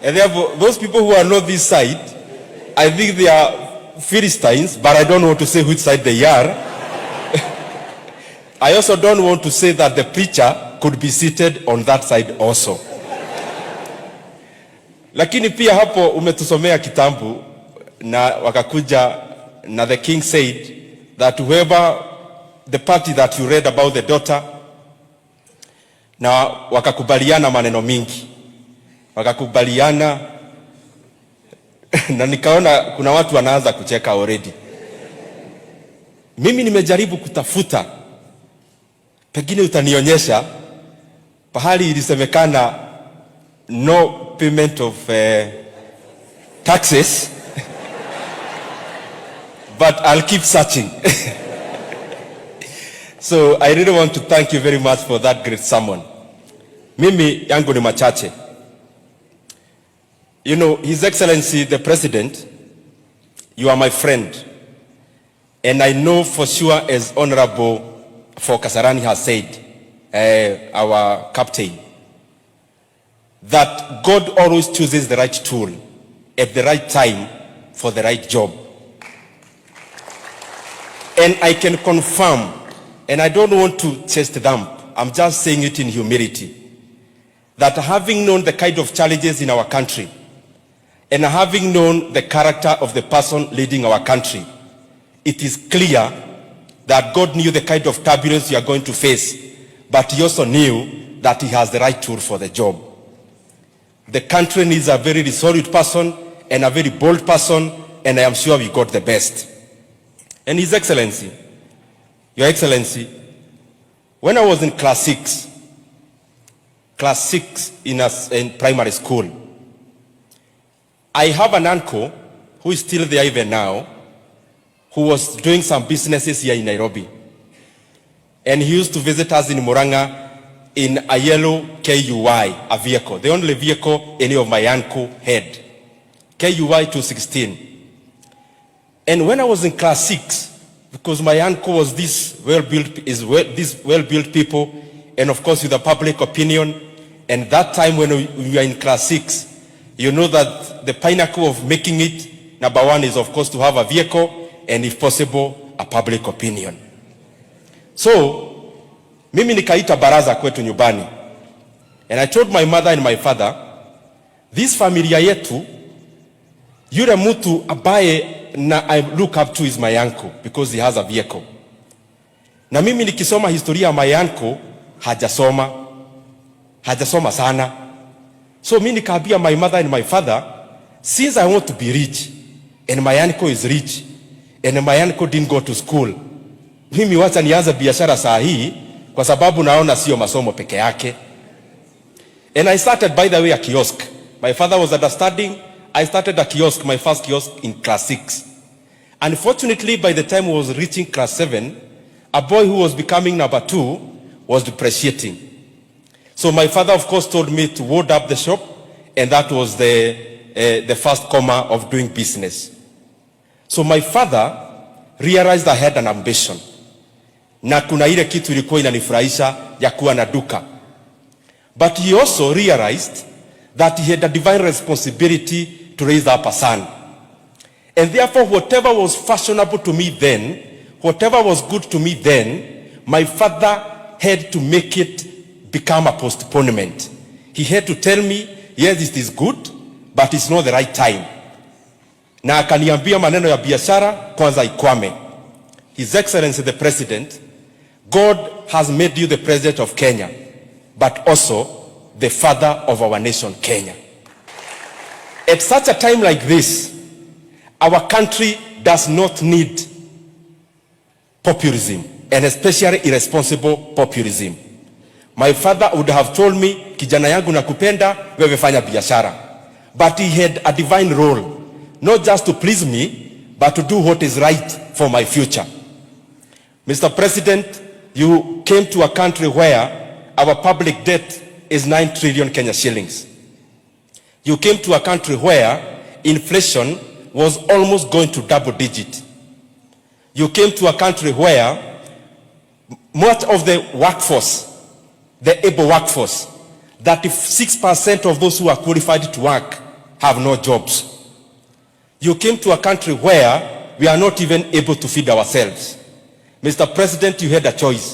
And therefore, those people who are not this side, I think they are Philistines, but I don't want to say which side they are. I also don't want to say that the preacher could be seated on that side also. Lakini pia hapo umetusomea kitambu na wakakuja na the king said that whoever the party that you read about the daughter, na wakakubaliana maneno mingi. Wakakubaliana na nikaona kuna watu wanaanza kucheka already. Mimi nimejaribu kutafuta, pengine utanionyesha pahali ilisemekana no payment of taxes. But I'll keep searching. So I really want to thank you very much for that great sermon. Mimi yangu ni machache. You know, His Excellency the President, you are my friend. And I know for sure, as Honorable for Kasarani has said, our captain, that God always chooses the right tool at the right time for the right job. And I can confirm, and I don't want to chest dump, I'm just saying it in humility, that having known the kind of challenges in our country, and having known the character of the person leading our country, it is clear that God knew the kind of turbulence you are going to face, but He also knew that He has the right tool for the job. The country needs a very resolute person and a very bold person, and I am sure we got the best. And His Excellency, Your Excellency, when I was in class 6 in primary school, I have an uncle who is still there even now, who was doing some businesses here in Nairobi. And he used to visit us in Muranga in a yellow KUI, a vehicle, the only vehicle any of my uncle had, KUI 216. And when I was in class 6, because my uncle was this well-built people, and of course with the public opinion, and that time when we were in class 6, you know that the pinnacle of making it, number one, is of course to have a vehicle, and if possible, a public opinion. So, mimi nikaita baraza kwetu nyumbani. And I told my mother and my father, this familia yetu, yule mtu ambaye na I look up to is my uncle, because he has a vehicle. Na mimi nikisoma historia ya my uncle, hajasoma sana. So mimi nikaambia my mother and my father, since I want to be rich, and my uncle is rich, and my uncle didn't go to school, mimi wacha nianze biashara saa hii, kwa sababu naona sio masomo peke yake. And I started, by the way, a kiosk. My father was understanding. I started a kiosk, my first kiosk, in class 6. Unfortunately, by the time I was reaching class 7, a boy who was becoming number 2 was depreciating. So my father, of course, told me to ward up the shop, and that was the first comma of doing business. So my father realized I had an ambition. Na kuna ile kitu ilikuwa inanifurahisha ya kuwa na duka. But he also realized that he had a divine responsibility to raise up a son. And therefore, whatever was fashionable to me then, whatever was good to me then, my father had to make it become a postponement. He had to tell me, yes, it is good, but it's not the right time. Na akaniambia maneno ya biashara kwanza ikwame. His Excellency the President, God has made you the President of Kenya, but also the father of our nation, Kenya. At such a time like this, our country does not need populism, and especially irresponsible populism. My father would have told me, kijana yangu nakupenda, wewe fanya biashara. But he had a divine role, not just to please me, but to do what is right for my future. Mr. President, you came to a country where our public debt is 9 trillion Kenya shillings. You came to a country where inflation was almost going to double digit. You came to a country where much of the workforce, the able workforce, 36% of those who are qualified to work have no jobs. You came to a country where we are not even able to feed ourselves. Mr. President, you had a choice.